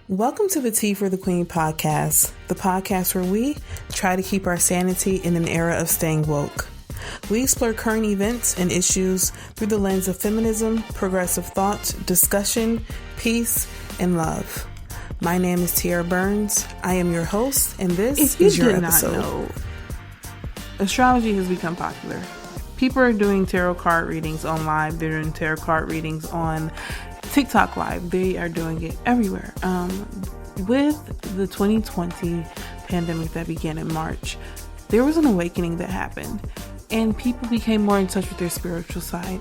Welcome to the Tea for the Queen podcast, the podcast where we try to keep our sanity in an era of staying woke. We explore current events and issues through the lens of feminism, progressive thought, discussion, peace, and love. My name is Tiara Burns. I am your host, and this is your episode. Not know, astrology has become popular. People are doing tarot card readings on live. They're doing tarot card readings on TikTok Live. They are doing it everywhere. With the 2020 pandemic that began in March, there was an awakening that happened, and people became more in touch with their spiritual side.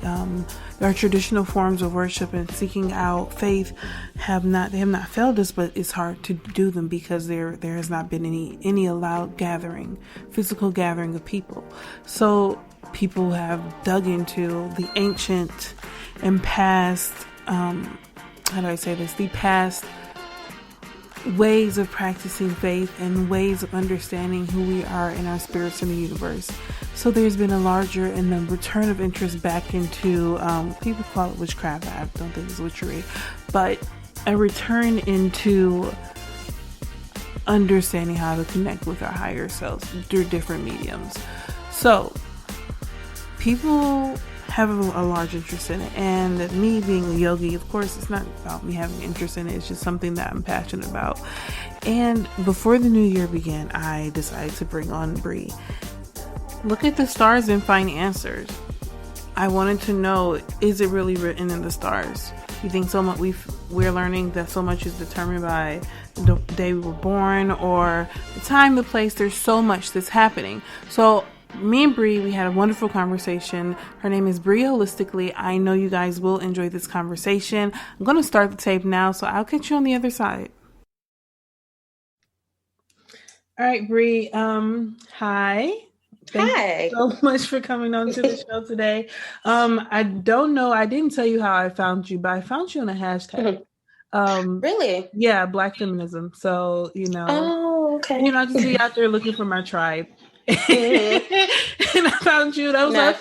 Our traditional forms of worship and seeking out faith have not failed us, but it's hard to do them because there has not been any allowed physical gathering of people. So people have dug into the ancient and past, the past ways of practicing faith and ways of understanding who we are in our spirits in the universe. So there's been a larger and a return of interest back into, people call it witchcraft. I don't think it's witchery, but a return into understanding how to connect with our higher selves through different mediums. So people have a large interest in it, and me being a yogi, of course, it's not about me having interest in it. It's just something that I'm passionate about. And before the new year began, I decided to bring on Bri. Look at the stars and find answers. I wanted to know, is it really written in the stars? You think so much we're learning that so much is determined by the day we were born or the time, the place? There's so much that's happening. So me and Bri, we had a wonderful conversation. Her name is Bri Wholistically. I know you guys will enjoy this conversation. I'm going to start the tape now, so I'll catch you on the other side. All right, Bri. Hi. Thank you so much for coming on to the show today. I don't know. I didn't tell you how I found you, but I found you on a hashtag. Really? Yeah, Black feminism. So, Oh, okay. I just be out there looking for my tribe. Mm-hmm. And I found you, and I was like,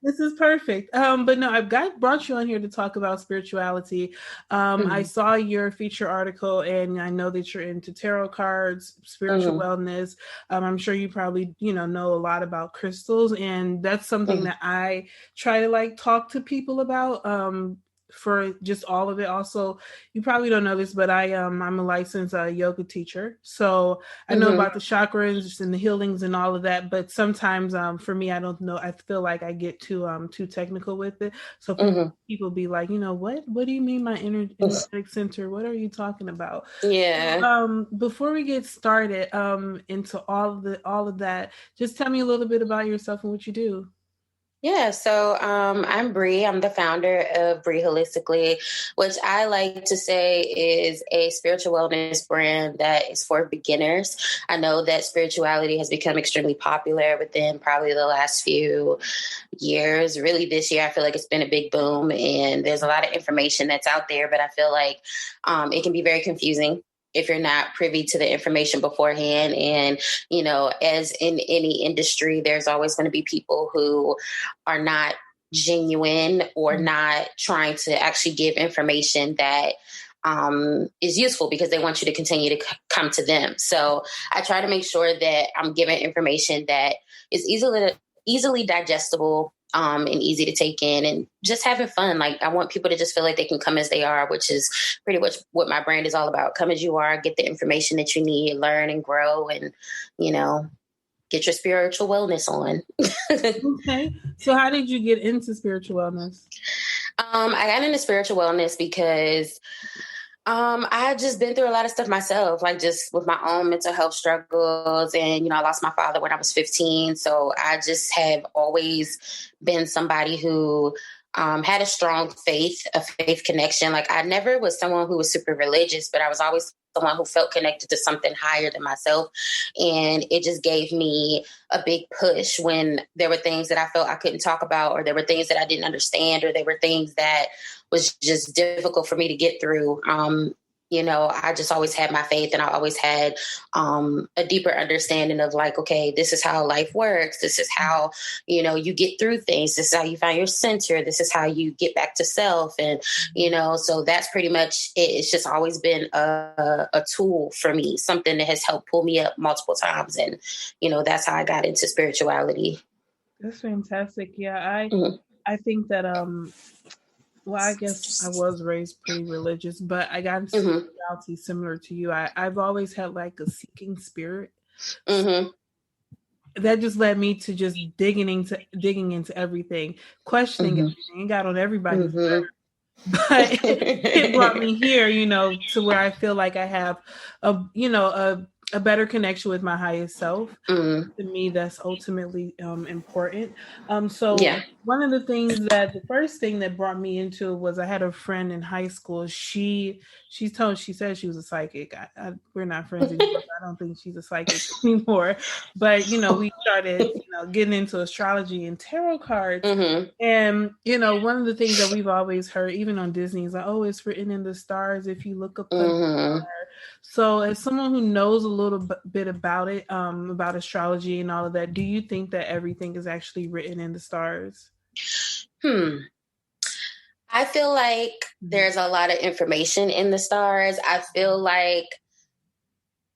this is perfect. But no, brought you on here to talk about spirituality. I saw your feature article, and I know that you're into tarot cards, spiritual wellness. I'm sure you probably know a lot about crystals, and that's something that I try to talk to people about. For just all of it. Also, you probably don't know this, but I'm a licensed yoga teacher, so I know about the chakras and the healings and all of that. But sometimes, for me, I don't know. I feel like I get too technical with it. So people be like, what do you mean my energetic center? What are you talking about? Yeah. So, before we get started, into all of that, just tell me a little bit about yourself and what you do. Yeah, so I'm Bri. I'm the founder of Bri Wholistically, which I like to say is a spiritual wellness brand that is for beginners. I know that spirituality has become extremely popular within probably the last few years. Really, this year, I feel like it's been a big boom, and there's a lot of information that's out there, but I feel like it can be very confusing if you're not privy to the information beforehand. And, as in any industry, there's always going to be people who are not genuine or not trying to actually give information that is useful because they want you to continue to come to them. So I try to make sure that I'm giving information that is easily digestible, and easy to take in, and just having fun. I want people to just feel like they can come as they are, which is pretty much what my brand is all about. Come as you are, get the information that you need, learn and grow, and, get your spiritual wellness on. Okay. So how did you get into spiritual wellness? I got into spiritual wellness because I had just been through a lot of stuff myself, just with my own mental health struggles. And, I lost my father when I was 15. So I just have always been somebody who had a strong faith connection. I never was someone who was super religious, but I was always someone who felt connected to something higher than myself. And it just gave me a big push when there were things that I felt I couldn't talk about, or there were things that I didn't understand, or there were things that was just difficult for me to get through. I just always had my faith, and I always had a deeper understanding of like, okay, this is how life works. This is how, you get through things. This is how you find your center. This is how you get back to self. And, so that's pretty much it. It's just always been a tool for me, something that has helped pull me up multiple times. And, that's how I got into spirituality. That's fantastic. Yeah, Mm-hmm. I think that well, I guess I was raised pretty religious, but I got into spirituality similar to you. I've always had like a seeking spirit. Mm-hmm. That just led me to just digging into everything, questioning everything. It got on everybody's nerves. But it brought me here, to where I feel like I have a better connection with my highest self. To me, that's ultimately important. So one of the things the first thing that brought me into it was I had a friend in high school. She said she was a psychic. We're not friends anymore. I don't think she's a psychic anymore. But we started getting into astrology and tarot cards. And one of the things that we've always heard, even on Disney, is like, oh, it's written in the stars if you look up the star. So as someone who knows a little bit about it, about astrology and all of that, do you think that everything is actually written in the stars? I feel like there's a lot of information in the stars. I feel like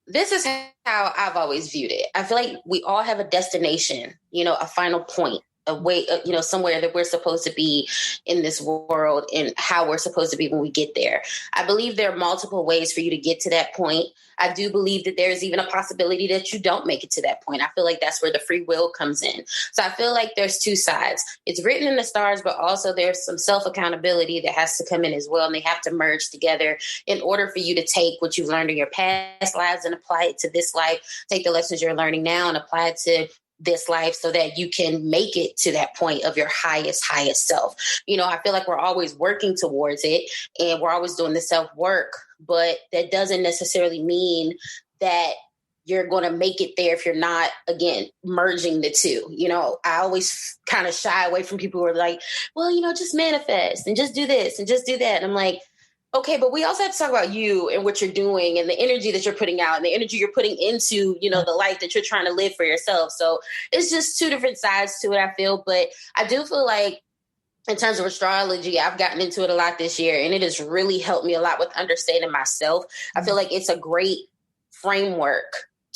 this is how I've always viewed it. I feel like we all have a destination, a final point, a way, somewhere that we're supposed to be in this world and how we're supposed to be when we get there. I believe there are multiple ways for you to get to that point. I do believe that there's even a possibility that you don't make it to that point. I feel like that's where the free will comes in. So I feel like there's two sides. It's written in the stars, but also there's some self-accountability that has to come in as well. And they have to merge together in order for you to take what you've learned in your past lives and apply it to this life, take the lessons you're learning now and apply it to this life so that you can make it to that point of your highest self. I feel like we're always working towards it and we're always doing the self-work, but that doesn't necessarily mean that you're going to make it there if you're not, again, merging the two. I always kind of shy away from people who are like, well, just manifest and just do this and just do that. And I'm like, okay, but we also have to talk about you and what you're doing and the energy that you're putting out and the energy you're putting into, the life that you're trying to live for yourself. So it's just two different sides to it, I feel. But I do feel like in terms of astrology, I've gotten into it a lot this year and it has really helped me a lot with understanding myself. I feel like it's a great framework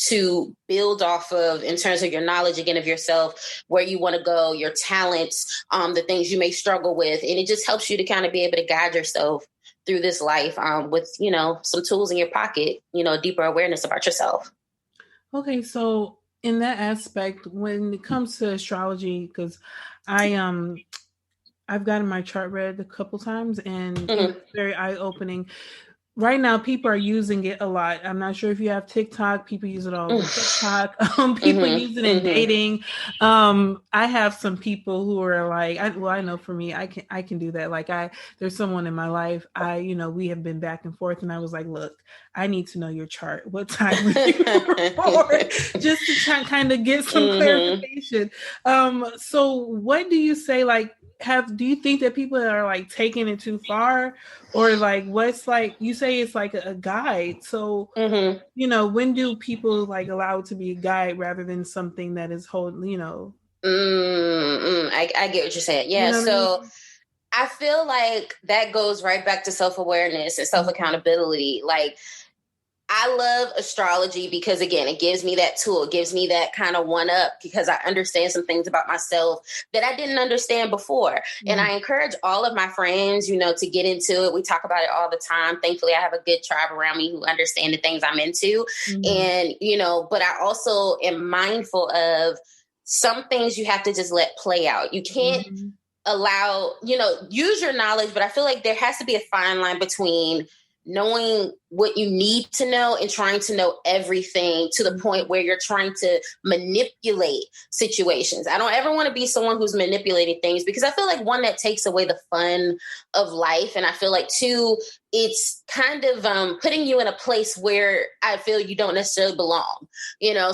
to build off of in terms of your knowledge, again, of yourself, where you want to go, your talents, the things you may struggle with. And it just helps you to kind of be able to guide yourself through this life with, some tools in your pocket, deeper awareness about yourself. Okay. So in that aspect, when it comes to astrology, because I've gotten my chart read a couple times and it's very eye-opening. Right now, people are using it a lot. I'm not sure if you have TikTok. People use it all over TikTok. People use it in dating. I have some people who are like, I know for me, I can do that. Like there's someone in my life. We have been back and forth, and I was like, look, I need to know your chart. What time are you report? Just to kind of get some clarification. So what do you say? Like, do you think that people are like taking it too far, or like what's like you say it's like a guide? So when do people like allow it to be a guide rather than something that is holding? I get what you're saying. Yeah. So I feel like that goes right back to self-awareness and self-accountability. Like, I love astrology because, again, it gives me that tool. It gives me that kind of one up because I understand some things about myself that I didn't understand before. And I encourage all of my friends, to get into it. We talk about it all the time. Thankfully, I have a good tribe around me who understand the things I'm into. And, but I also am mindful of some things you have to just let play out. You can't allow, use your knowledge, but I feel like there has to be a fine line between knowing what you need to know and trying to know everything to the point where you're trying to manipulate situations. I don't ever want to be someone who's manipulating things because I feel like, one, that takes away the fun of life. And I feel like, two, it's kind of putting you in a place where I feel you don't necessarily belong,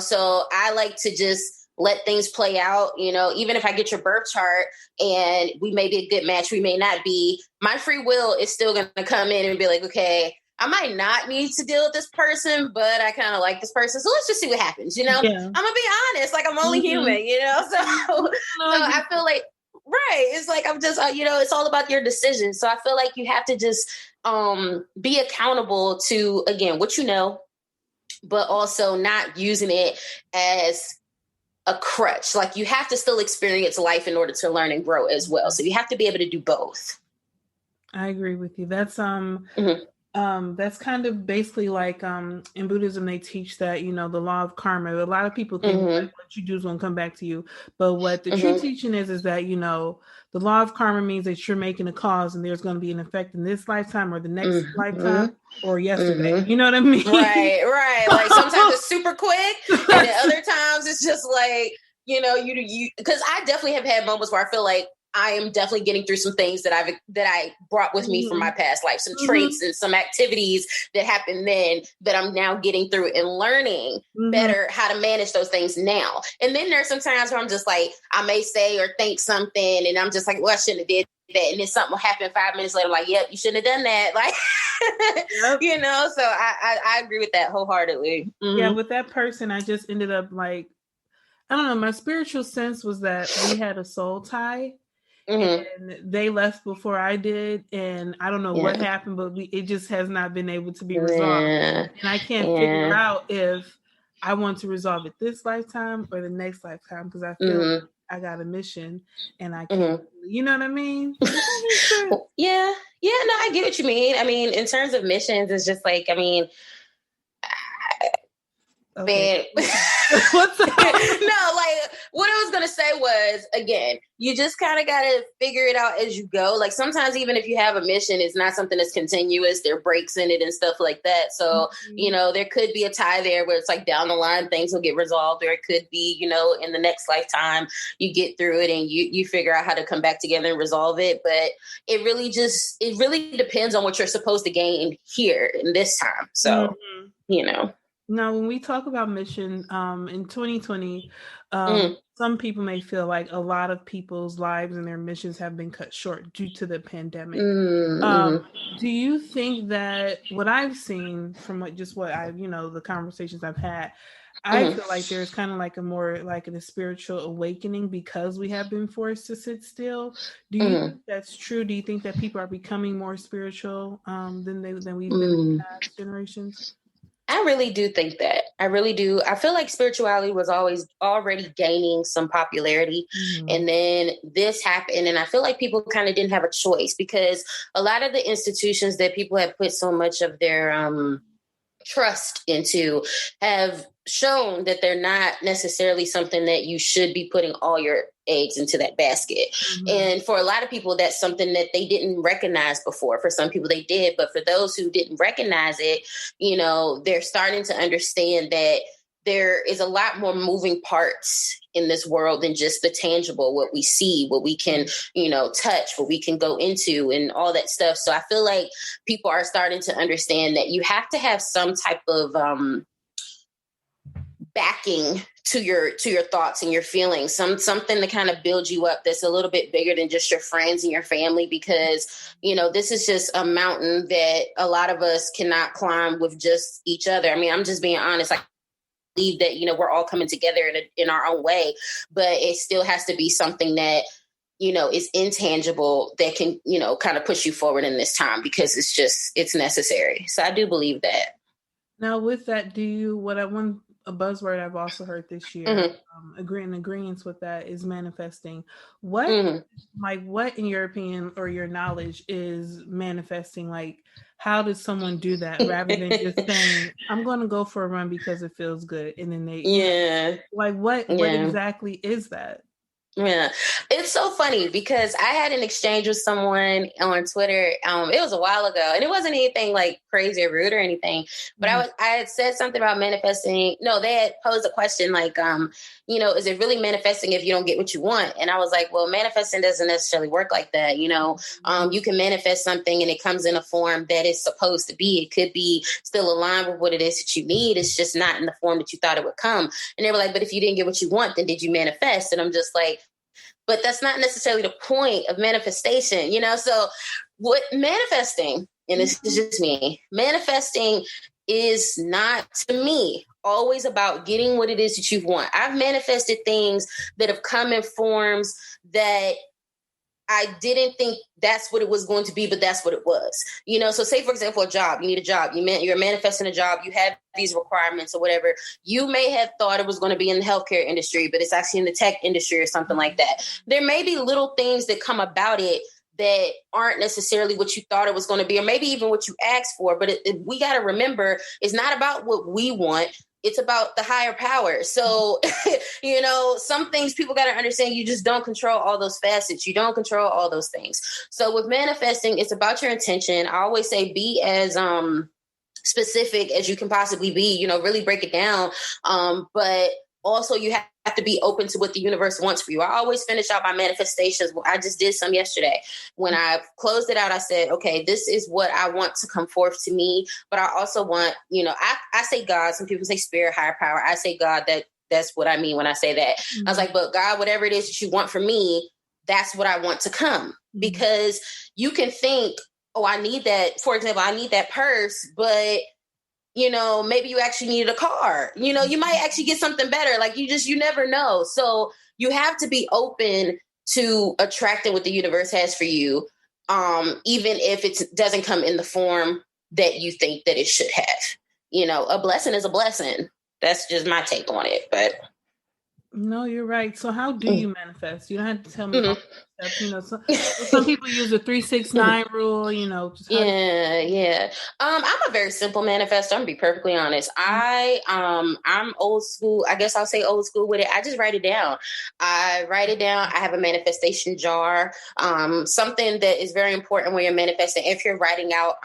so I like to just let things play out, even if I get your birth chart and we may be a good match, we may not be, my free will is still going to come in and be like, okay, I might not need to deal with this person, but I kind of like this person. So let's just see what happens. You know, Yeah. I'm gonna be honest. Like, I'm only human, you know? So I feel like, right. It's like, I'm just, you know, it's all about your decisions. So I feel like you have to just be accountable to, again, what you know, but also not using it as a crutch. Like, you have to still experience life in order to learn and grow as well. So you have to be able to do both. I agree with you. That's that's kind of basically like in Buddhism they teach that, you know, the law of karma. A lot of people think like, what you do is going to come back to you, but what the true teaching is that, you know, the law of karma means that you're making a cause and there's going to be an effect in this lifetime or the next lifetime or yesterday. You know what I mean? Right. Like, sometimes it's super quick, and then other times it's just like, you know, you because I definitely have had moments where I feel like I am definitely getting through some things that I brought with me from my past life, some traits and some activities that happened then that I'm now getting through and learning better how to manage those things now. And then there's some times where I'm just like, I may say or think something and I'm just like, well, I shouldn't have did that. And then something will happen 5 minutes later, like, yep, you shouldn't have done that. Like, you know, so I agree with that wholeheartedly. Yeah, with that person, I just ended up like, I don't know, my spiritual sense was that we had a soul tie. And they left before I did, and I don't know what happened, but it just has not been able to be resolved. And I can't figure out if I want to resolve it this lifetime or the next lifetime, because I feel like I got a mission and I can't. You know what I mean? Yeah. No, I get what you mean. I mean, in terms of missions, it's just like, I mean, man. What's up? No, like, what I was gonna say was, again, you just kind of gotta figure it out as you go. Like, sometimes even if you have a mission, it's not something that's continuous. There are breaks in it and stuff like that. So, you know, there could be a tie there where it's like down the line things will get resolved, or it could be, you know, in the next lifetime you get through it and you figure out how to come back together and resolve it. But it really depends on what you're supposed to gain here in this time. So, you know. Now, when we talk about mission in 2020, some people may feel like a lot of people's lives and their missions have been cut short due to the pandemic. Do you think that what I've seen from what I've, you know, the conversations I've had, I feel like there's kind of like a more like a spiritual awakening because we have been forced to sit still. Do you think that's true? Do you think that people are becoming more spiritual than we've been in past generations? I really do think that. I really do. I feel like spirituality was always already gaining some popularity. And then this happened. And I feel like people kind of didn't have a choice, because a lot of the institutions that people have put so much of their trust into have shown that they're not necessarily something that you should be putting all your eggs into that basket. And for a lot of people, that's something that they didn't recognize before. For some people they did, but for those who didn't recognize it, you know, they're starting to understand that there is a lot more moving parts in this world than just the tangible, what we see, what we can, you know, touch, what we can go into and all that stuff. So I feel like people are starting to understand that you have to have some type of backing to your thoughts and your feelings, something to kind of build you up that's a little bit bigger than just your friends and your family, because, you know, this is just a mountain that a lot of us cannot climb with just each other. I mean, I'm just being honest. I believe that, you know, we're all coming together in our own way, but it still has to be something that, you know, is intangible that can, you know, kind of push you forward in this time, because it's necessary. So I do believe that. Now with that, a buzzword I've also heard this year, agreeance with that, is manifesting. What in your opinion or your knowledge is manifesting? Like, how does someone do that rather than just saying, I'm going to go for a run because it feels good? And then what exactly is that? Yeah, it's so funny because I had an exchange with someone on Twitter. It was a while ago, and it wasn't anything like crazy or rude or anything. But I had said something about manifesting. No, they had posed a question like, you know, is it really manifesting if you don't get what you want? And I was like, well, manifesting doesn't necessarily work like that. You know, you can manifest something and it comes in a form that it's supposed to be. It could be still aligned with what it is that you need. It's just not in the form that you thought it would come. And they were like, but if you didn't get what you want, then did you manifest? And I'm just like, but that's not necessarily the point of manifestation, you know? So what manifesting and this is just me, manifesting is not, to me, always about getting what it is that you want. I've manifested things that have come in forms that I didn't think that's what it was going to be, but that's what it was. So say, for example, a job. You need a job. You're manifesting a job. You have these requirements or whatever. You may have thought it was going to be in the healthcare industry, but it's actually in the tech industry or something like that. There may be little things that come about it that aren't necessarily what you thought it was going to be, or maybe even what you asked for. But we got to remember, it's not about what we want. It's about the higher power. So, some things people got to understand, you just don't control all those facets. You don't control all those things. So with manifesting, it's about your intention. I always say be as specific as you can possibly be, really break it down. But also you have to be open to what the universe wants for you. I always finish out my manifestations. I just did some yesterday. When I closed it out, I said, okay, this is what I want to come forth to me. But I also want, I say God, some people say spirit, higher power. I say God, that's what I mean when I say that. I was like, but God, whatever it is that you want for me, that's what I want to come. Because you can think, oh, I need that. For example, I need that purse, but maybe you actually needed a car, you might actually get something better. Like you never know. So you have to be open to attracting what the universe has for you. Even if it doesn't come in the form that you think that it should have, a blessing is a blessing. That's just my take on it. But no, you're right. So how do you manifest? You don't have to tell me all the steps. Some people use the 3-6-9 rule, just Yeah. I'm a very simple manifestor. I'm gonna be perfectly honest. I'm old school. I guess I'll say old school with it. I just write it down. I have a manifestation jar. Something that is very important when you're manifesting, if you're writing out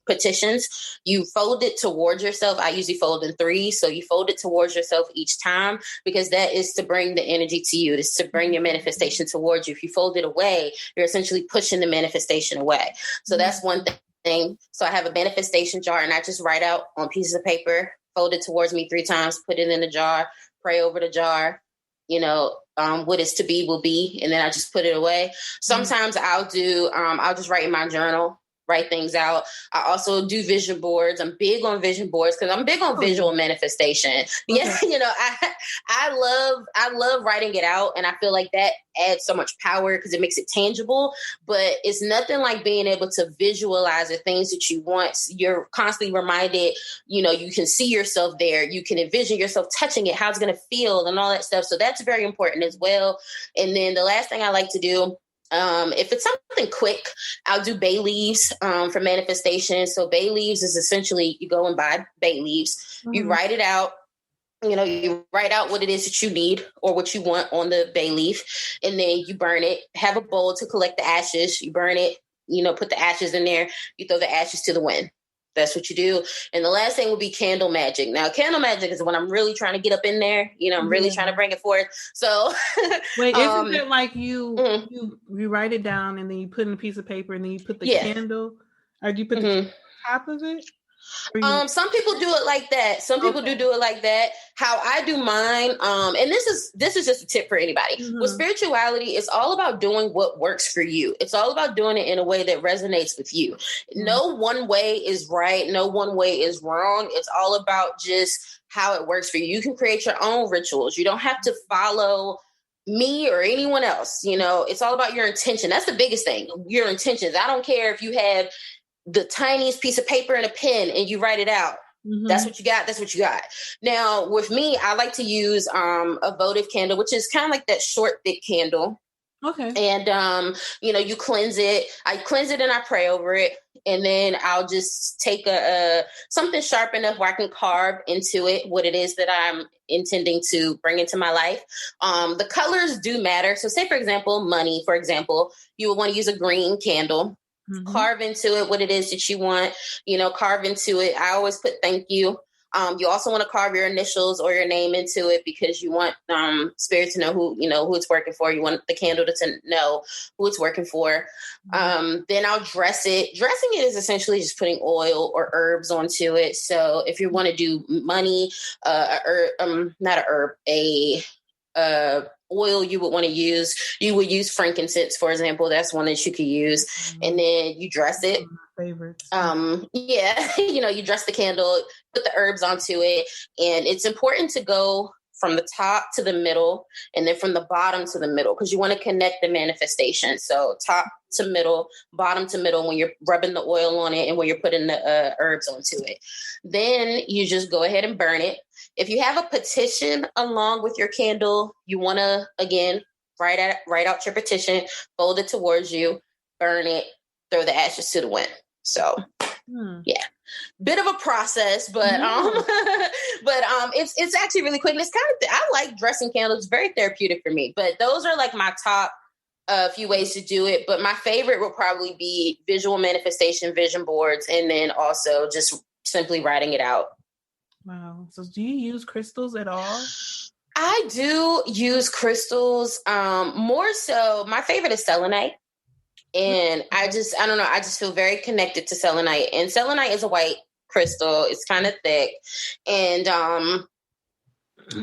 petitions, you fold it towards yourself. I usually fold in 3. So you fold it towards yourself each time, because that is to bring the energy to you. It's to bring your manifestation towards you. If you fold it away, you're essentially pushing the manifestation away. So that's one thing. So I have a manifestation jar, and I just write out on pieces of paper, fold it towards me 3 times, put it in the jar, pray over the jar. What is to be will be, and then I just put it away. Sometimes I'll just write in my journal, write things out. I also do vision boards. I'm big on vision boards because I'm big on visual manifestation. Okay. Yeah, I love writing it out, and I feel like that adds so much power because it makes it tangible. But it's nothing like being able to visualize the things that you want. You're constantly reminded, you can see yourself there. You can envision yourself touching it, how it's going to feel and all that stuff. So that's very important as well. And then the last thing I like to do, if it's something quick, I'll do bay leaves for manifestation. So bay leaves is essentially you go and buy bay leaves. You write it out. You write out what it is that you need or what you want on the bay leaf, and then you burn it. Have a bowl to collect the ashes. You burn it, put the ashes in there. You throw the ashes to the wind. That's what you do. And the last thing would be candle magic. Now, candle magic is when I'm really trying to get up in there. I'm really trying to bring it forth. So wait, isn't it like you write it down and then you put in a piece of paper and then you put the candle, or do you put the candle on top of it? Some people do it like that. Some people do it like that. How I do mine, and this is just a tip for anybody. With spirituality, it's all about doing what works for you. It's all about doing it in a way that resonates with you. No one way is right. No one way is wrong. It's all about just how it works for you. You can create your own rituals. You don't have to follow me or anyone else. It's all about your intention. That's the biggest thing. Your intentions. I don't care if you have the tiniest piece of paper and a pen and you write it out. That's what you got. That's what you got. Now, with me, I like to use a votive candle, which is kind of like that short, thick candle. Okay. And, you cleanse it. I cleanse it and I pray over it. And then I'll just take something sharp enough where I can carve into it what it is that I'm intending to bring into my life. The colors do matter. So say, for example, money, for example, you would want to use a green candle. Carve into it what it is that you want, carve into it. I always put thank you. You also want to carve your initials or your name into it because you want spirit to know who it's working for. You want the candle to know who it's working for. Then I'll dress it. Dressing it is essentially just putting oil or herbs onto it. So if you want to do money, not a herb, oil you would want to use. You would use frankincense, for example. That's one that you could use. And then you dress it. Favorites. You dress the candle, put the herbs onto it. And it's important to go from the top to the middle and then from the bottom to the middle, because you want to connect the manifestation. So top to middle, bottom to middle when you're rubbing the oil on it and when you're putting the herbs onto it. Then you just go ahead and burn it. If you have a petition along with your candle, you want to, again, write out your petition, fold it towards you, burn it, throw the ashes to the wind. So, yeah, bit of a process, but it's actually really quick. And it's kind of, I like dressing candles. It's very therapeutic for me, but those are like my top few ways to do it. But my favorite will probably be visual manifestation, vision boards, and then also just simply writing it out. Wow. So do you use crystals at all? I do use crystals. More so, my favorite is selenite. And I don't know. I just feel very connected to selenite. And selenite is a white crystal. It's kind of thick. And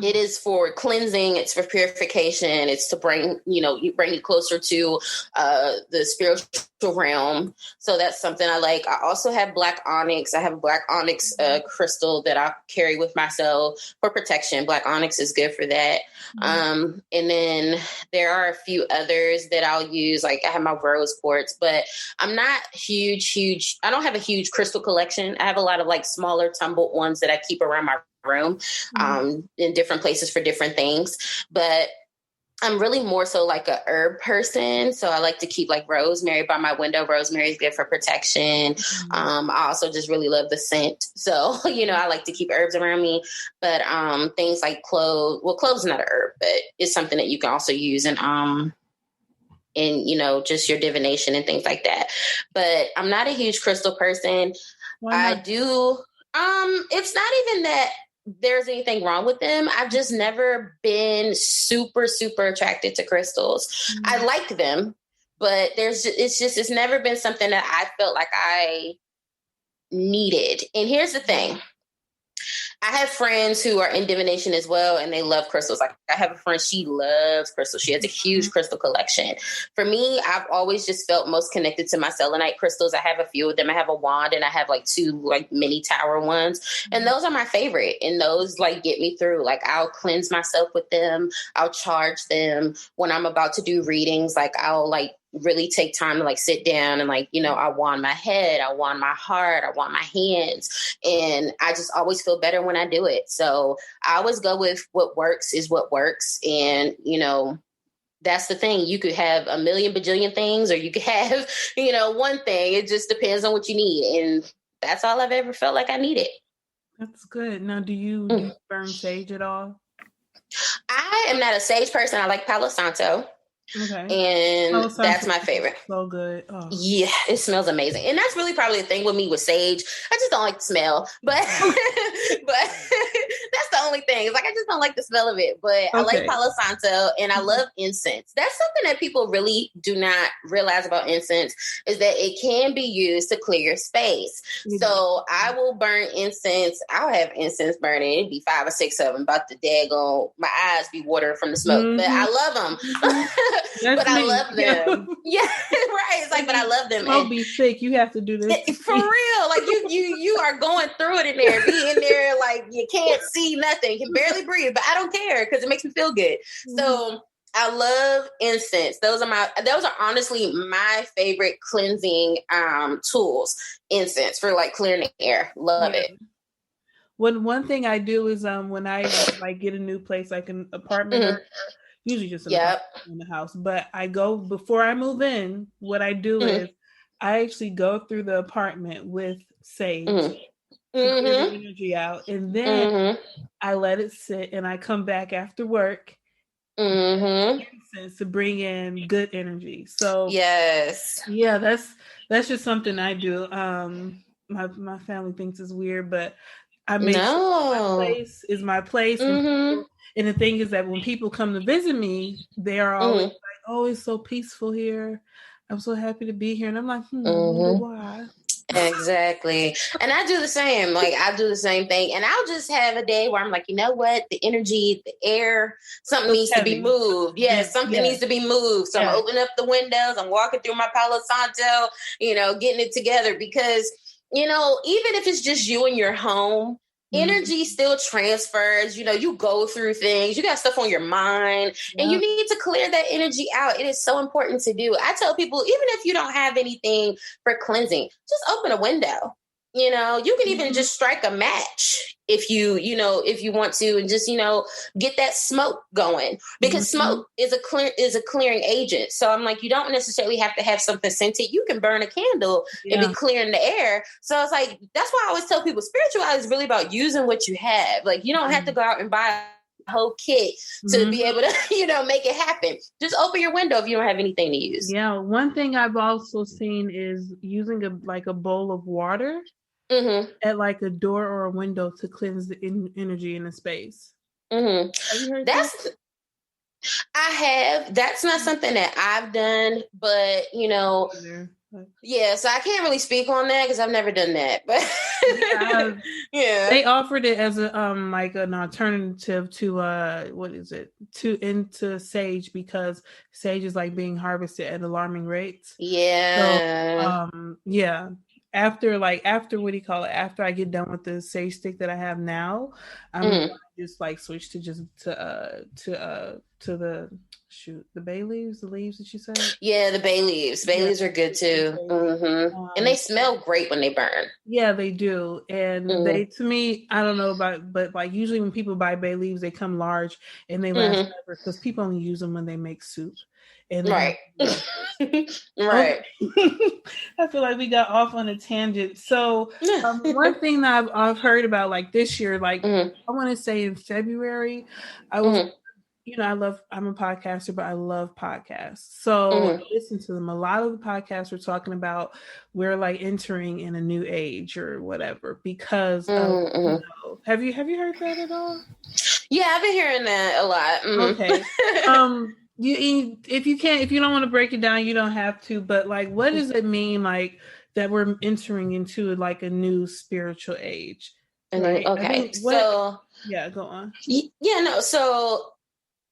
it is for cleansing. It's for purification. It's to bring you closer to the spiritual realm. So that's something I like. I also have black onyx. I have a black onyx crystal that I carry with myself for protection. Black onyx is good for that. And then there are a few others that I'll use. Like I have my rose quartz, but I'm not huge. I don't have a huge crystal collection. I have a lot of like smaller tumbled ones that I keep around my room in different places for different things. But I'm really more so like a herb person. So I like to keep like rosemary by my window. Rosemary is good for protection. I also just really love the scent. So, I like to keep herbs around me, but things like clove is not a herb, but it's something that you can also use in just your divination and things like that. But I'm not a huge crystal person. I do. It's not even that there's anything wrong with them. I've just never been super, super attracted to crystals. I like them, but it's never been something that I felt like I needed. And here's the thing. I have friends who are in divination as well, and they love crystals. Like I have a friend, she loves crystals. She has a huge crystal collection. For me, I've always just felt most connected to my selenite crystals. I have a few of them. I have a wand and I have like 2 like mini tower ones. And those are my favorite. And those like get me through. Like I'll cleanse myself with them. I'll charge them when I'm about to do readings. Like I'll like really take time to like sit down and like, I wand my head, I wand my heart, I wand my hands. And I just always feel better when I do it. So I always go with what works is what works. And, that's the thing. You could have a million bajillion things, or you could have, one thing. It just depends on what you need. And that's all I've ever felt like I needed. That's good. Now, do you burn sage at all? I am not a sage person. I like Palo Santo. Okay. And that's my favorite. So good. Oh. Yeah, it smells amazing. And that's really probably the thing with me with sage. I just don't like the smell. But that's the only thing. It's like I just don't like the smell of it. But I like Palo Santo and I love incense. That's something that people really do not realize about incense, is that it can be used to clear your space. So I will burn incense. I'll have incense burning. It'd be 5 or 6 of them, about the daggone. My eyes be watering from the smoke. But I love them. But I love them. Yeah, right. It's like, but I love them. Don't be sick. You have to do this for real. Like you are going through it in there. Be in there like you can't see nothing, you can barely breathe. But I don't care because it makes me feel good. So I love incense. Those are honestly my favorite cleansing tools. Incense for like clearing the air. Love it. One thing I do is when I like get a new place, like an apartment or usually just in the house, but I go before I move in. What I do is I actually go through the apartment with sage to clear the energy out, and then I let it sit, and I come back after work to bring in good energy. So that's just something I do. My family thinks it's weird, but I make sure my place is my place. And the thing is that when people come to visit me, they are always like, "Oh, it's so peaceful here. I'm so happy to be here." And I'm like, I wonder why. Exactly. And I do the same. Like, I do the same thing. And I'll just have a day where I'm like, you know what? The energy, the air, something Feels needs to be heavy. moved. Yes, something needs to be moved. So I'm opening up the windows. I'm walking through my Palo Santo, getting it together because, even if it's just you in your home, energy still transfers. You go through things. You got stuff on your mind, and you need to clear that energy out. It is so important to do. I tell people, even if you don't have anything for cleansing, just open a window. You can even just strike a match if you want to, and just get that smoke going, because smoke is a clearing agent. So I'm like, you don't necessarily have to have something scented. You can burn a candle and be clearing the air. So it's like, that's why I always tell people, spirituality is really about using what you have. Like, you don't have to go out and buy a whole kit to be able to make it happen. Just open your window if you don't have anything to use. Yeah, one thing I've also seen is using a bowl of water at like a door or a window to cleanse the energy in the space. Have you heard that? I have. That's not something that I've done, but yeah, so I can't really speak on that because I've never done that. But they offered it as a like an alternative to into sage, because sage is like being harvested at alarming rates. Yeah. So after what do you call it? After I get done with the sage stick that I have now, I'm gonna just like switch to the bay leaves, the leaves that you said. Yeah, the bay leaves. Bay leaves are good too. And they smell great when they burn. Yeah, they do. And they, to me, I don't know about, but like usually when people buy bay leaves, they come large and they last forever because people only use them when they make soup. And right. Right. I feel like we got off on a tangent. So one thing that I've heard about like this year, like I want to say in February, I was, I'm a podcaster, but I love podcasts. So I listen to them. A lot of the podcasts are talking about we're like entering in a new age or whatever because of, have you heard that at all? Yeah, I've been hearing that a lot. Okay. If you don't want to break it down, you don't have to, but like, what does it mean, like that we're entering into like a new spiritual age? Right? Okay. Go on. Yeah, no. So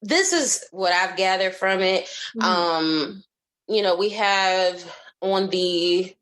this is what I've gathered from it. We have on the,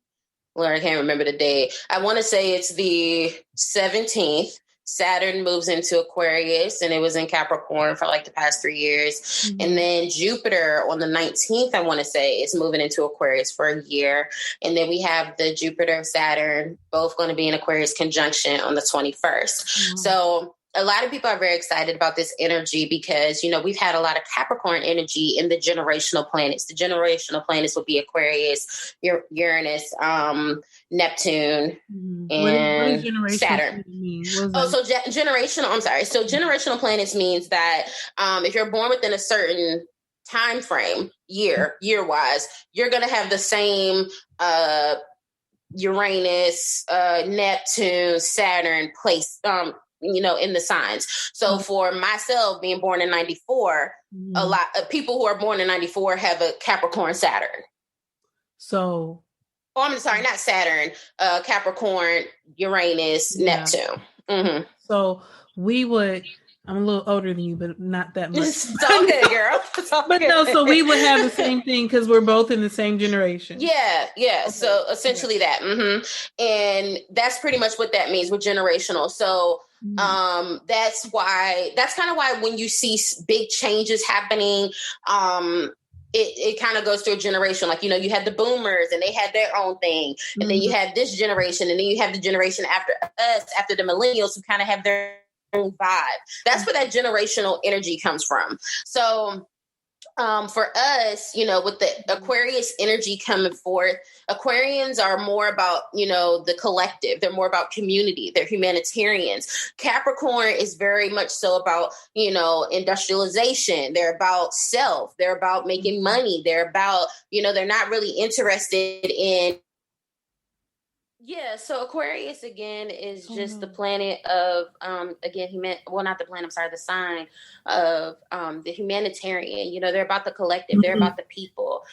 I can't remember the day. I want to say it's the 17th. Saturn moves into Aquarius, and it was in Capricorn for like the past 3 years. And then Jupiter on the 19th, I want to say, is moving into Aquarius for a year. And then we have the Jupiter, Saturn, both going to be in Aquarius conjunction on the 21st. So a lot of people are very excited about this energy because, we've had a lot of Capricorn energy in the generational planets. The generational planets would be Aquarius, Uranus, Neptune, and Saturn. So generational, I'm sorry. So generational planets means that if you're born within a certain time frame, year-wise, you're going to have the same Uranus, Neptune, Saturn place, in the signs. So for myself being born in 94, a lot of people who are born in 94 have a Capricorn Saturn. So, I'm sorry, not Saturn, Capricorn, Uranus, Neptune. So I'm a little older than you, but not that much. It's all good, girl. No, so we would have the same thing because we're both in the same generation. Yeah. Okay. So essentially that. And that's pretty much what that means with generational. So that's kind of why when you see big changes happening, it kind of goes through a generation. Like, you had the boomers and they had their own thing. And then you have this generation, and then you have the generation after us, after the millennials, who kind of have their own vibe. That's where that generational energy comes from. So for us, with the Aquarius energy coming forth, Aquarians are more about, the collective. They're more about community. They're humanitarians. Capricorn is very much so about, industrialization. They're about self. They're about making money. They're about, they're not really interested in, Yeah, so Aquarius again is just the planet of again not the planet, I'm sorry, the sign of the humanitarian. You know, they're about the collective, they're about the people.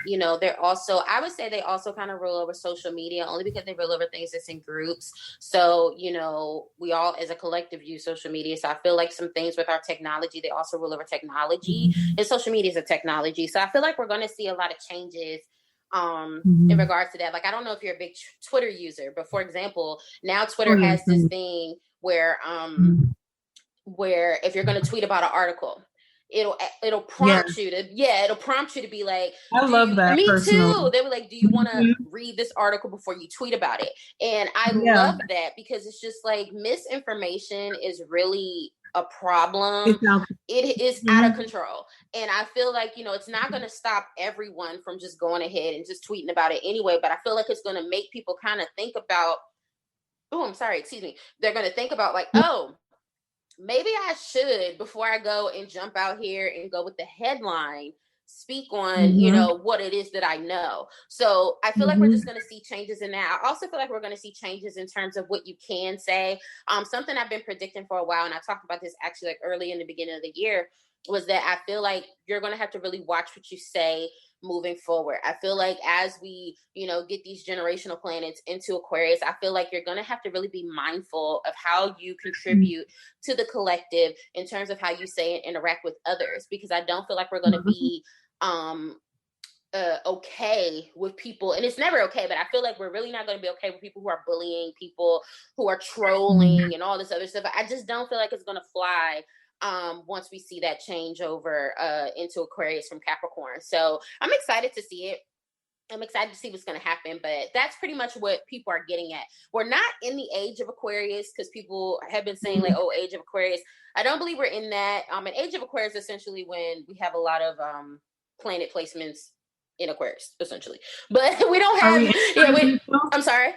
You know, they're also, I would say they also kind of rule over social media only because they rule over things that's in groups. So, you know, we all as a collective use social media. So I feel like some things with our technology, they also rule over technology. And social media is a technology. So I feel like we're gonna see a lot of changes in regards to that. Like, I don't know if you're a big Twitter user, but for example, now Twitter has this thing where where if you're going to tweet about an article, it'll prompt you to it'll prompt you to be like, I love that. Me personally. too. They were like, do you want to read this article before you tweet about it? And I love that because it's just like misinformation is really a problem. It is out of control. And I feel like, you know, it's not going to stop everyone from just going ahead and just tweeting about it anyway. But I feel like it's going to make people kind of think about, they're going to think about like, oh, maybe I should, before I go and jump out here and go with the headline, speak on, you know, what it is that I know. So I feel like we're just going to see changes in that. I also feel like we're going to see changes in terms of what you can say. Something I've been predicting for a while, and I talked about this actually like early in the beginning of the year, was that I feel like you're going to have to really watch what you say moving forward. I feel like as we, you know, get these generational planets into Aquarius, I feel like you're going to have to really be mindful of how you contribute to the collective in terms of how you say and interact with others, because I don't feel like we're going to be okay with people, and it's never okay, but I feel like we're really not going to be okay with people who are bullying, people who are trolling and all this other stuff. I just don't feel like it's going to fly once we see that change over into Aquarius from Capricorn. So I'm excited to see it. I'm excited to see what's going to happen, but that's pretty much what people are getting at. We're not in the age of Aquarius, because people have been saying like, oh, age of Aquarius. I don't believe we're in that. An age of Aquarius is essentially when we have a lot of planet placements in Aquarius, essentially. But we don't have. I'm sorry.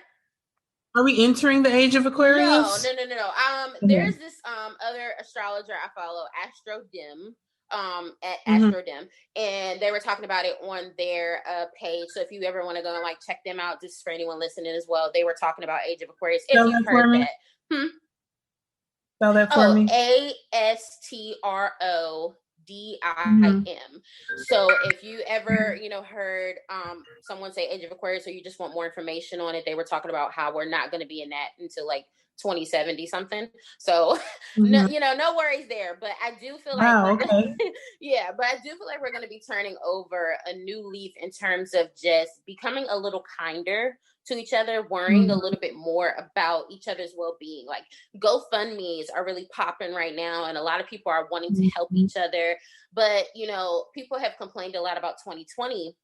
Are we entering the age of Aquarius? No. There's this other astrologer I follow, Astro at Astro and they were talking about it on their page. So if you ever want to go and like check them out, just for anyone listening as well, they were talking about age of Aquarius. If you've heard that. Spell that for me. ASTRODIM. So if you ever, you know, heard someone say age of Aquarius, or you just want more information on it, they were talking about how we're not going to be in that until like 2070 something. So no, you know, no worries there. But I do feel like but I do feel like we're going to be turning over a new leaf in terms of just becoming a little kinder to each other, worrying a little bit more about each other's well-being. Like GoFundMes are really popping right now, and a lot of people are wanting to help each other. But, you know, people have complained a lot about 2020,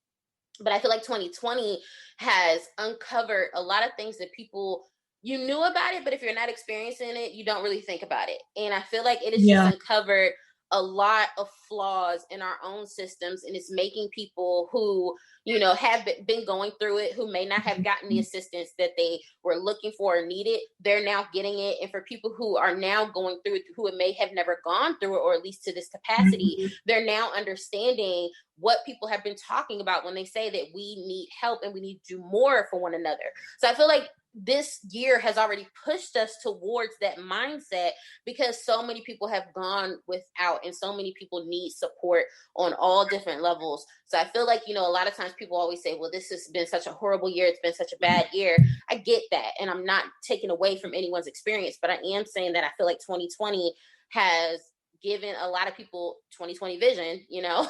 but I feel like 2020 has uncovered a lot of things that people, you knew about it, but if you're not experiencing it, you don't really think about it. And I feel like it has just uncovered a lot of flaws in our own systems, and it's making people who, you know, have been going through it, who may not have gotten the assistance that they were looking for or needed, they're now getting it. And for people who are now going through it, who may have never gone through it, or at least to this capacity, they're now understanding what people have been talking about when they say that we need help and we need to do more for one another. So I feel like this year has already pushed us towards that mindset, because so many people have gone without, and so many people need support on all different levels. So I feel like, you know, a lot of times people always say, well, this has been such a horrible year, it's been such a bad year. I get that, and I'm not taking away from anyone's experience, but I am saying that I feel like 2020 has given a lot of people 2020 vision, you know,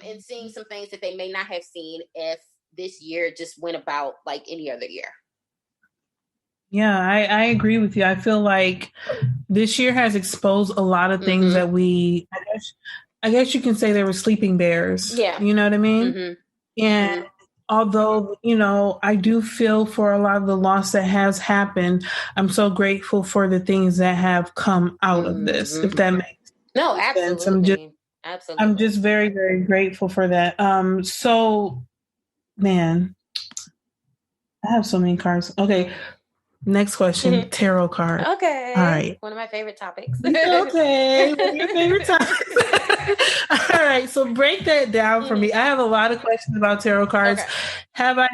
and seeing some things that they may not have seen if this year just went about like any other year. Yeah, I agree with you. I feel like this year has exposed a lot of things that I guess you can say they were sleeping bears. Yeah. You know what I mean? And although, you know, I do feel for a lot of the loss that has happened, I'm so grateful for the things that have come out of this, if that makes sense. No, absolutely. I'm just very, very grateful for that. So, man, I have so many cards. Okay. Next question, tarot card. Okay. All right. One of my favorite topics. Okay. One of your favorite topics. All right. So break that down for me. I have a lot of questions about tarot cards. Okay. Have I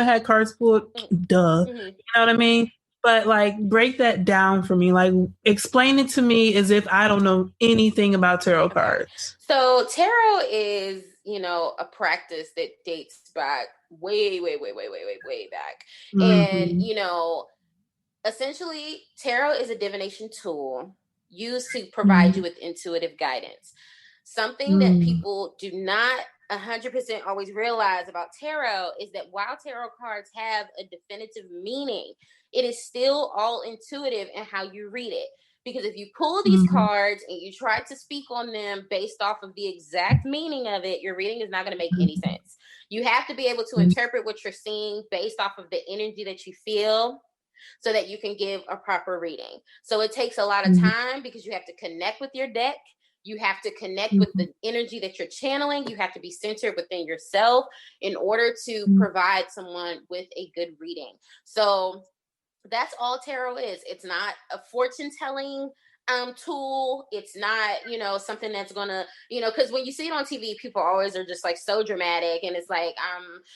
had cards pulled? Duh. You know what I mean? But like break that down for me. Like explain it to me as if I don't know anything about tarot cards. So tarot is, a practice that dates back way back. And, essentially tarot is a divination tool used to provide you with intuitive guidance. Something that people do not 100% always realize about tarot is that while tarot cards have a definitive meaning, it is still all intuitive in how you read it. Because if you pull these cards and you try to speak on them based off of the exact meaning of it, your reading is not going to make any sense. You have to be able to interpret what you're seeing based off of the energy that you feel so that you can give a proper reading. So it takes a lot of time because you have to connect with your deck. You have to connect with the energy that you're channeling. You have to be centered within yourself in order to provide someone with a good reading. So that's all tarot is. It's not a fortune telling tool. It's not, something that's gonna, because when you see it on TV, people always are just like so dramatic, and it's like,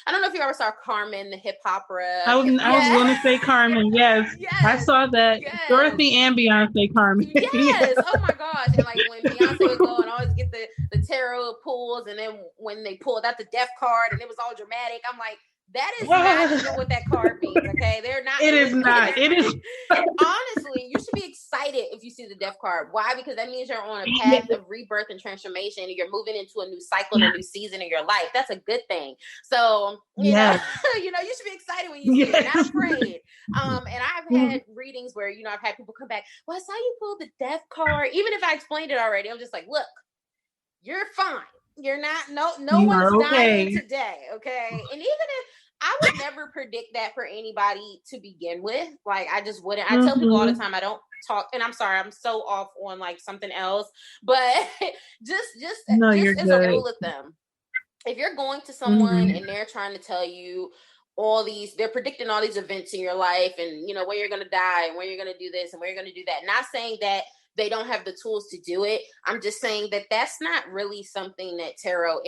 I don't know if you ever saw Carmen, the hip opera. I was going to say Carmen. Yes. I saw that. Yes. Dorothy and Beyonce Carmen. Yes. Oh my gosh. And like when Beyonce would go and always get the tarot pulls, and then when they pulled out the death card and it was all dramatic, I'm like, that is not even what that card means, okay? They're not. It is not. It is. Honestly, you should be excited if you see the death card. Why? Because that means you're on a path of rebirth and transformation, and you're moving into a new cycle and a new season in your life. That's a good thing. So, you know, you should be excited when you see it, not afraid. And I've had readings where, I've had people come back, well, I saw you pull the death card. Even if I explained it already, I'm just like, look, you're fine. You're not, no one's dying today, okay? And even if, I would never predict that for anybody to begin with. Like, I just wouldn't. I tell people all the time, I don't talk, and I'm sorry, I'm so off on like something else, but just as a rule of thumb, if you're going to someone and they're trying to tell you they're predicting all these events in your life, and when you're going to die and when you're going to do this and when you're going to do that, not saying that they don't have the tools to do it. I'm just saying that that's not really something that tarot,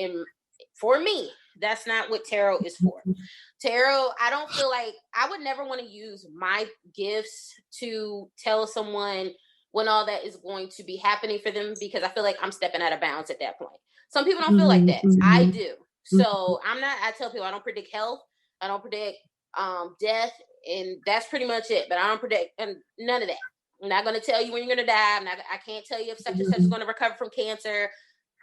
for me, that's not what tarot is for. Tarot, I don't feel like I would never want to use my gifts to tell someone when all that is going to be happening for them, because I feel like I'm stepping out of bounds at that point. Some people don't feel like that. I do. So I tell people I don't predict health. I don't predict death. And that's pretty much it. But I don't predict none of that. I'm not going to tell you when you're going to die. I can't tell you if such and such is going to recover from cancer.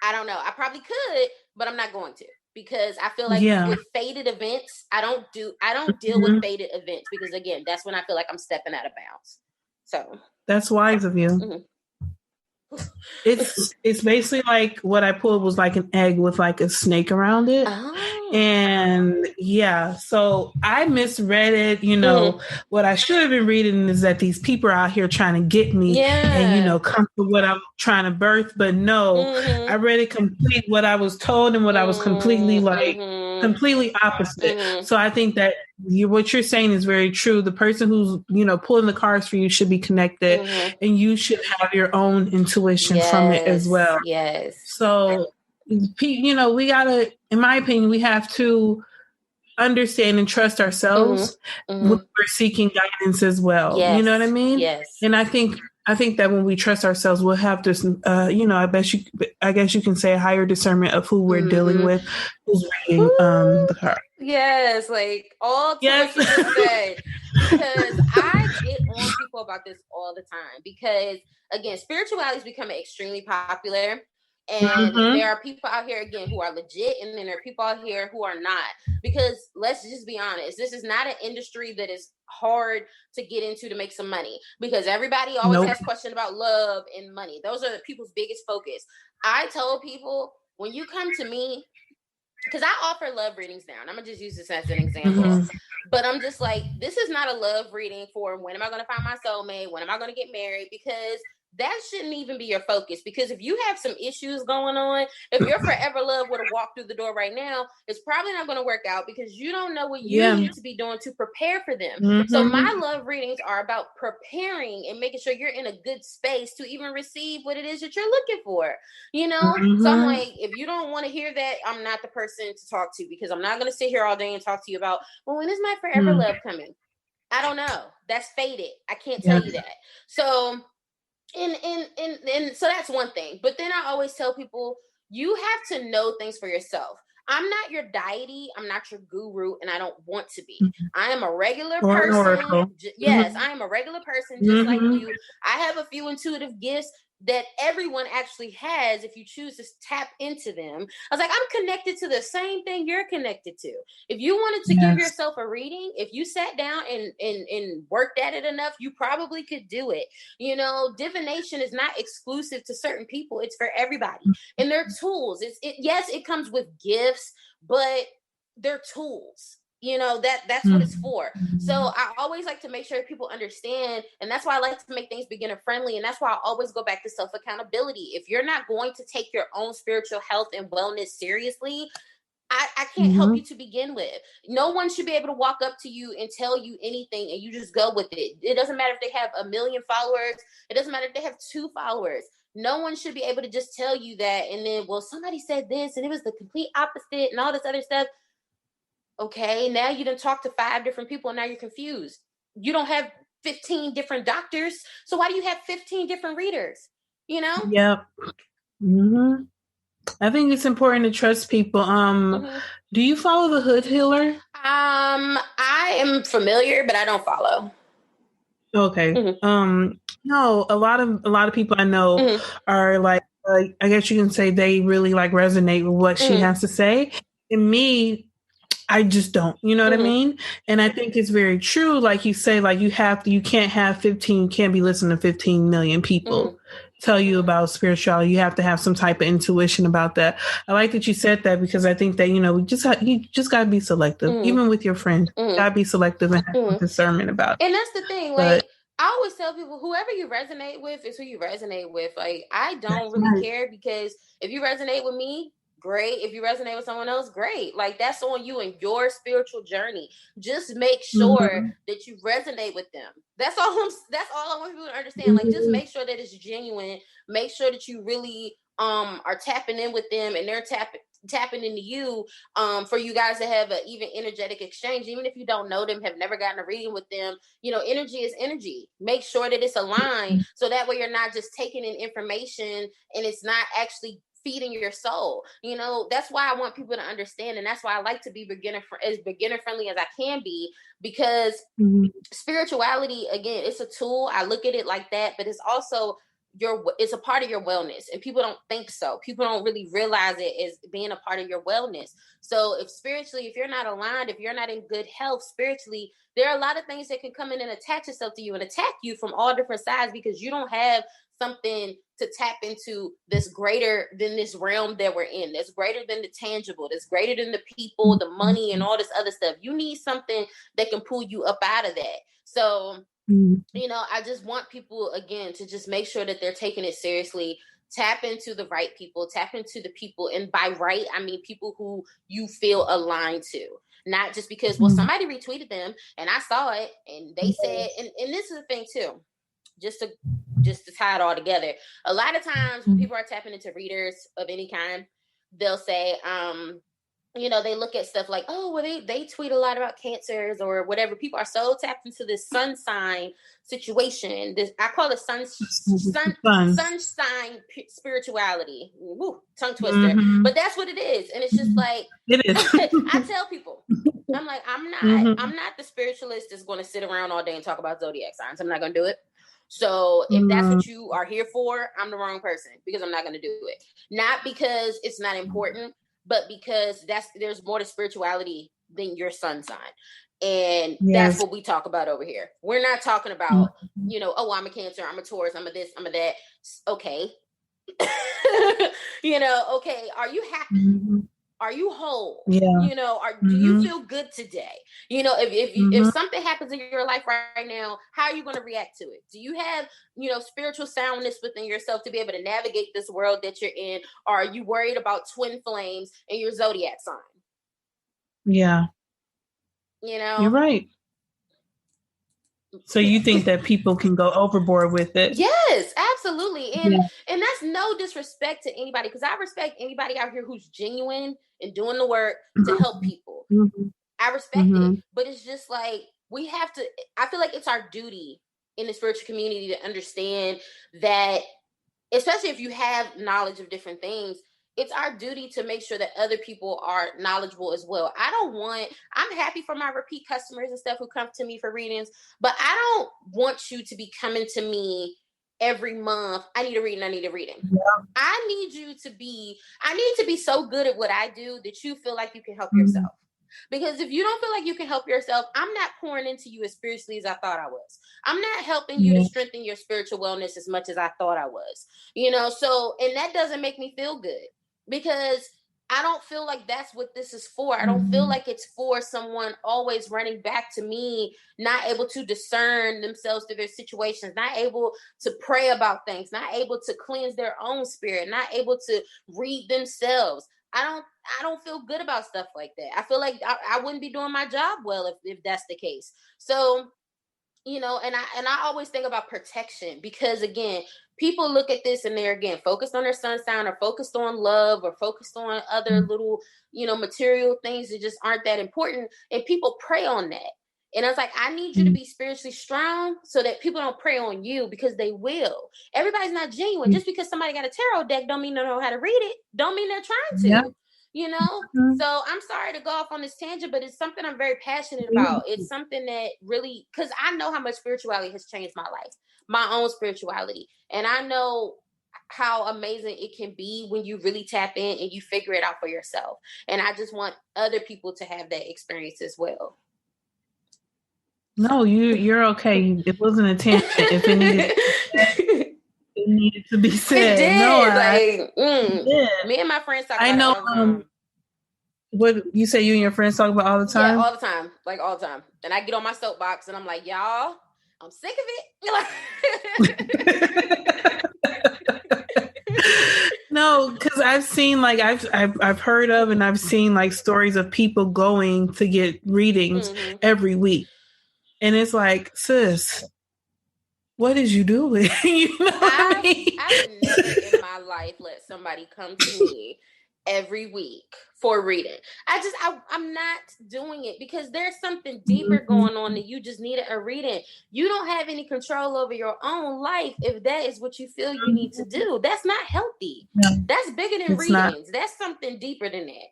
I don't know. I probably could, but I'm not going to, because I feel like with fated events, I don't deal with fated events, because again, that's when I feel like I'm stepping out of bounds. So that's wise of you. It's basically like what I pulled was like an egg with like a snake around it. And so I misread it. What I should have been reading is that these people are out here trying to get me and, come for what I'm trying to birth. But no, I read it complete what I was told and what I was completely completely opposite. So I think that what you're saying is very true. The person who's, pulling the cards for you should be connected and you should have your own intuition from it as well. Yes. So, we gotta, in my opinion, we have to understand and trust ourselves when we're seeking guidance as well. Yes. You know what I mean? Yes. And I think that when we trust ourselves, we'll have this, I guess you can say a higher discernment of who we're dealing with, who's reading the card. Yes, like all to what you just said. Because I get on people about this all the time. Because again, spirituality is becoming extremely popular. And there are people out here, again, who are legit, and then there are people out here who are not. Because let's just be honest, this is not an industry that is hard to get into to make some money, because everybody always has questions about love and money. Those are people's biggest focus. I tell people, when you come to me, because I offer love readings now, and I'm going to just use this as an example. But I'm just like, this is not a love reading for when am I going to find my soulmate? When am I going to get married? Because that shouldn't even be your focus, because if you have some issues going on, if your forever love were to walk through the door right now, it's probably not going to work out because you don't know what you need to be doing to prepare for them. Mm-hmm. So my love readings are about preparing and making sure you're in a good space to even receive what it is that you're looking for, you know? Mm-hmm. So I'm like, if you don't want to hear that, I'm not the person to talk to, because I'm not going to sit here all day and talk to you about, well, when is my forever love coming? I don't know. That's fated. I can't tell you that. So And so that's one thing. But then I always tell people, you have to know things for yourself. I'm not your deity. I'm not your guru, and I don't want to be. I am a regular person. Yes, I am a regular person just like you. I have a few intuitive gifts that everyone actually has if you choose to tap into them. I was like, I'm connected to the same thing you're connected to. If you wanted to give yourself a reading, if you sat down and worked at it enough, you probably could do it. You know, divination is not exclusive to certain people. It's for everybody. And they're tools. Yes, it comes with gifts, but they're tools. You know, that's what it's for. So I always like to make sure people understand. And that's why I like to make things beginner friendly. And that's why I always go back to self-accountability. If you're not going to take your own spiritual health and wellness seriously, I can't help you to begin with. No one should be able to walk up to you and tell you anything and you just go with it. It doesn't matter if they have 1 million followers. It doesn't matter if they have 2 followers. No one should be able to just tell you that. And then, well, somebody said this and it was the complete opposite and all this other stuff. Okay, now you done talk to 5 different people and now you're confused. You don't have 15 different doctors. So why do you have 15 different readers? You know? Yep. Mm-hmm. I think it's important to trust people. Do you follow the Hood Healer? I am familiar, but I don't follow. Okay. No, a lot of people I know are like, I guess you can say they really like resonate with what she has to say. And me, I just don't, you know what I mean? And I think it's very true. Like you say, like you can't have 15, can't be listening to 15 million people tell you about spirituality. You have to have some type of intuition about that. I like that you said that, because I think that, you know, you just got to be selective, even with your friends. You got to be selective and have some discernment about it. And that's the thing. Like, I always tell people, whoever you resonate with is who you resonate with. Like, I don't really care, because if you resonate with me, great. If you resonate with someone else, great. Like, that's on you and your spiritual journey. Just make sure that you resonate with them. That's all I want people to understand. Like, just make sure that it's genuine. Make sure that you really are tapping in with them and they're tapping into you, for you guys to have an even energetic exchange. Even if you don't know them, have never gotten a reading with them, you know, energy is energy. Make sure that it's aligned, so that way you're not just taking in information and it's not actually feeding your soul. You know, that's why I want people to understand, and that's why I like to be beginner friendly as I can be, because spirituality, again, it's a tool. I look at it like that, but it's also it's a part of your wellness, and people don't think so. People don't really realize it as being a part of your wellness. So if you're not aligned, if you're not in good health spiritually, there are a lot of things that can come in and attach itself to you and attack you from all different sides, because you don't have something to tap into that's greater than this realm that we're in, that's greater than the tangible, that's greater than the people, the money, and all this other stuff. You need something that can pull you up out of that. So, you know, I just want people, again, to just make sure that they're taking it seriously. Tap into the right people, tap into the people. And by right, I mean people who you feel aligned to. Not just because, well, somebody retweeted them and I saw it and they said, and this is the thing too, just to tie it all together. A lot of times when people are tapping into readers of any kind, they'll say, you know, they look at stuff like, oh, well, they tweet a lot about cancers or whatever. People are so tapped into this sun sign situation. I call it sun sign spirituality. Woo, tongue twister. But that's what it is. And it's just like, it is. I tell people, I'm like, I'm not the spiritualist that's going to sit around all day and talk about zodiac signs. I'm not going to do it. So if that's what you are here for, I'm the wrong person, because I'm not going to do it. Not because it's not important, but because there's more to spirituality than your sun sign. And that's what we talk about over here. We're not talking about, you know, oh, I'm a Cancer, I'm a Taurus, I'm a this, I'm a that. Okay. You know, okay. Are you happy? Are you whole? Yeah. You know, do you feel good today? You know, if something happens in your life right now, how are you going to react to it? Do you have, you know, spiritual soundness within yourself to be able to navigate this world that you're in? Or are you worried about twin flames and your zodiac sign? Yeah. You know? You're right. So you think that people can go overboard with it? Yes, absolutely. And that's no disrespect to anybody, because I respect anybody out here who's genuine and doing the work to help people. I respect it. But it's just like, we have to, I feel like it's our duty in the spiritual community to understand that, especially if you have knowledge of different things, it's our duty to make sure that other people are knowledgeable as well. I'm happy for my repeat customers and stuff who come to me for readings, but I don't want you to be coming to me every month. I need a reading. Yeah. I need to be so good at what I do that you feel like you can help yourself. Because if you don't feel like you can help yourself, I'm not pouring into you as spiritually as I thought I was. I'm not helping you to strengthen your spiritual wellness as much as I thought I was. You know, so, and that doesn't make me feel good, because I don't feel like that's what this is for. I don't feel like it's for someone always running back to me, not able to discern themselves through their situations, not able to pray about things, not able to cleanse their own spirit, not able to read themselves. I don't feel good about stuff like that. I feel like I wouldn't be doing my job well if that's the case. So, you know, and I always think about protection, because again, people look at this and they're again focused on their sun sign, or focused on love, or focused on other little, you know, material things that just aren't that important, and people prey on that. And I was like, I need you to be spiritually strong so that people don't prey on you, because they will. Everybody's not genuine. Just because somebody got a tarot deck don't mean they know how to read it. Don't mean they're trying to. You know? So I'm sorry to go off on this tangent, but it's something I'm very passionate about. It's something that really, because I know how much spirituality has changed my life, my own spirituality. And I know how amazing it can be when you really tap in and you figure it out for yourself. And I just want other people to have that experience as well. No, you're okay. It wasn't a tangent. If it needed to be said. It did. Me and my friends talk about it all the time. What you say you and your friends talk about all the time? Yeah, all the time. Like all the time. And I get on my soapbox and I'm like, y'all, I'm sick of it. No, because I've seen, like, I've heard of, and I've seen like stories of people going to get readings every week. And it's like, sis, what is you doing? You know what I mean? I would never in my life let somebody come to me every week for reading. I'm not doing it, because there's something deeper going on that you just needed a reading. You don't have any control over your own life if that is what you feel you need to do. That's not healthy. That's bigger than readings. Not. That's something deeper than that.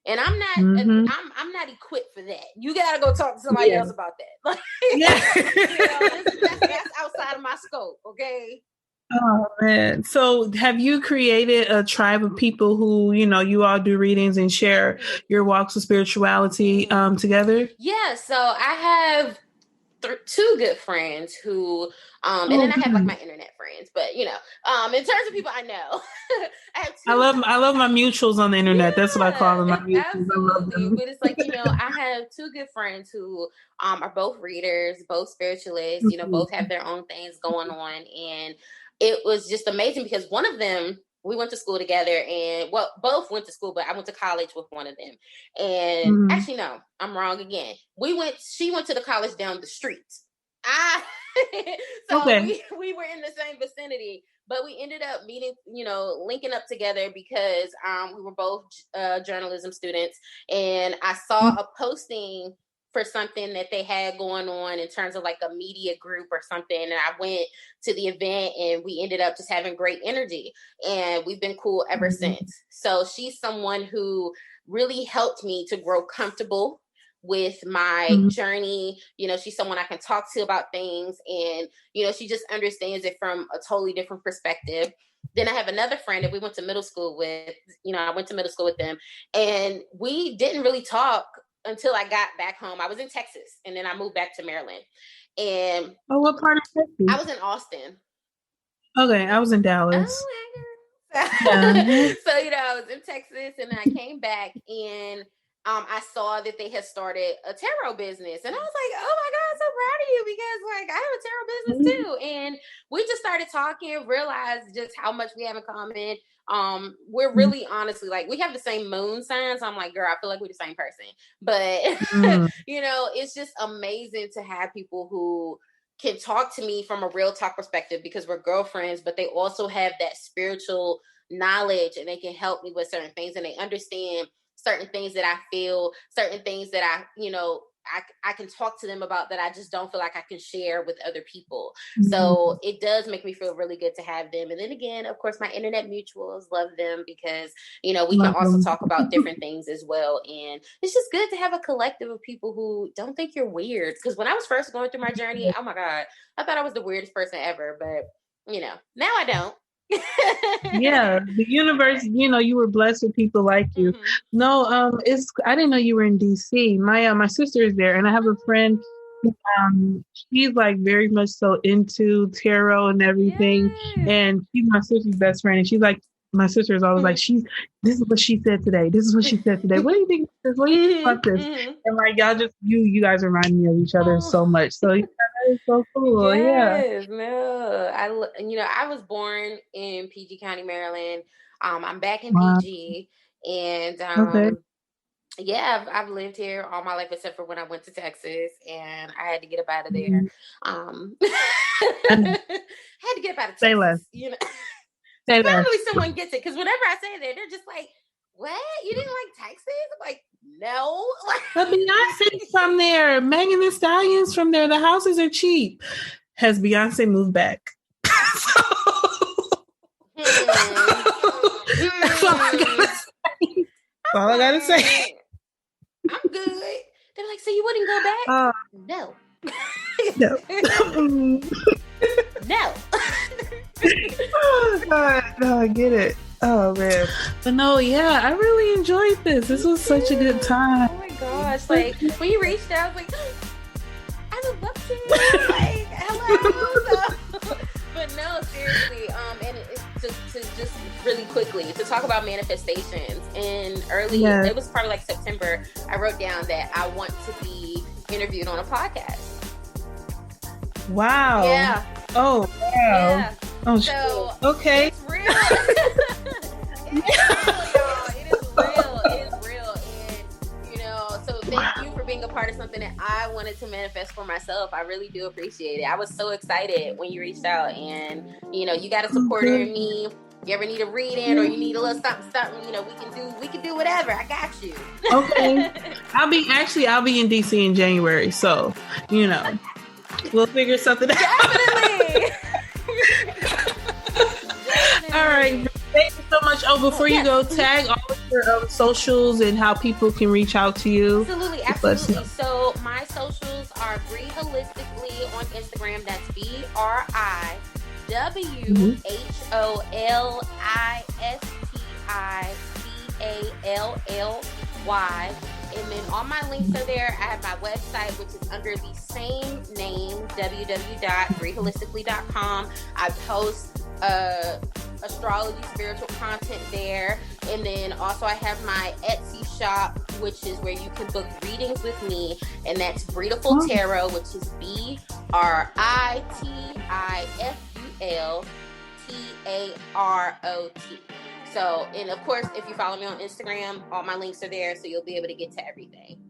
And I'm not I'm not equipped for that. You gotta go talk to somebody else about that. You know, that's outside of my scope, okay? Oh man. So have you created a tribe of people who, you know, you all do readings and share your walks of spirituality together? Yeah, so I have two good friends who and then I have like my internet friends, but you know, in terms of people I know, I love my mutuals on the internet. That's what I call them, my mutuals. Absolutely. But it's like, you know, I have two good friends who are both readers, both spiritualists, you know, both have their own things going on. And it was just amazing, because one of them, we went to school together, and both went to school, but I went to college with one of them. And actually, no, I'm wrong again. She went to the college down the street. So we were in the same vicinity, but we ended up meeting, you know, linking up together because we were both journalism students, and I saw a posting for something that they had going on in terms of like a media group or something. And I went to the event, and we ended up just having great energy, and we've been cool ever since. So she's someone who really helped me to grow comfortable with my journey. You know, she's someone I can talk to about things, and, you know, she just understands it from a totally different perspective. Then I have another friend that we went to middle school with. You know, I went to middle school with them, and we didn't really talk until I got back home. I was in Texas, and then I moved back to Maryland. And what part of Texas? I was in Austin. Okay, I was in Dallas. Oh, Yeah. So, I was in Texas and I came back and I saw that they had started a tarot business. And I was like, oh my God, I'm so proud of you because like I have a tarot business too. And we just started talking, realized just how much we have in common. We're really honestly like we have the same moon signs. I'm like, girl, I feel like we're the same person. But it's just amazing to have people who can talk to me from a real talk perspective because we're girlfriends, but they also have that spiritual knowledge and they can help me with certain things and they understand certain things that I feel, certain things that I can talk to them about that I just don't feel like I can share with other people. So it does make me feel really good to have them. And then again, of course, my internet mutuals, love them because, we can also talk about different things as well. And it's just good to have a collective of people who don't think you're weird. Because when I was first going through my journey, oh my God, I thought I was the weirdest person ever. But, now I don't. Yeah, the universe, you were blessed with people like you. No, I didn't know you were in DC. My sister is there and I have a friend she's like very much so into tarot and everything. And she's my sister's best friend and she's like my sister is always like this is what she said today. This is what she said today. What do you think of this? What do you think about this? And like y'all just you guys remind me of each other so much. So that is so cool. Yes, no. I was born in PG County, Maryland. I'm back in PG and yeah, I've lived here all my life except for when I went to Texas and I had to get up out of there. Had to get up out of Texas. Say less. Finally someone gets it because whenever I say that, they're just like, what? You didn't like Texas? I'm like, no. But Beyonce's from there. Megan Thee Stallion's from there. The houses are cheap. Has Beyonce moved back? That's all I gotta say. I'm good. They're like, so you wouldn't go back? No. No. No. Oh God, no, I get it. Oh man. But no, yeah, I really enjoyed this. This was such a good time. Oh my gosh. Like when you reached out, I was like, I would love to. Like, hello. But no, seriously. And it's to just really quickly to talk about manifestations. In it was probably like September, I wrote down that I want to be interviewed on a podcast. Wow. Yeah. Oh wow. Yeah. Oh, so okay. It's real. It is real, y'all. It is real. It is real. And so thank you for being a part of something that I wanted to manifest for myself. I really do appreciate it. I was so excited when you reached out, and you got a supporter in me. You ever need a reading or you need a little something, we can do whatever. I got you. Okay. I'll be in DC in January, so we'll figure something out. Definitely. All right. Thank you so much. Oh, before you go, tag all of your socials and how people can reach out to you. Absolutely. So my socials are Bri Wholistically on Instagram. That's BriWholistically. And then all my links are there. I have my website, which is under the same name, www.briholistically.com. I post astrology, spiritual content there. And then also I have my Etsy shop, which is where you can book readings with me. And that's Britiful Tarot, which is BritifulTarot. So, and of course, if you follow me on Instagram, all my links are there, so you'll be able to get to everything.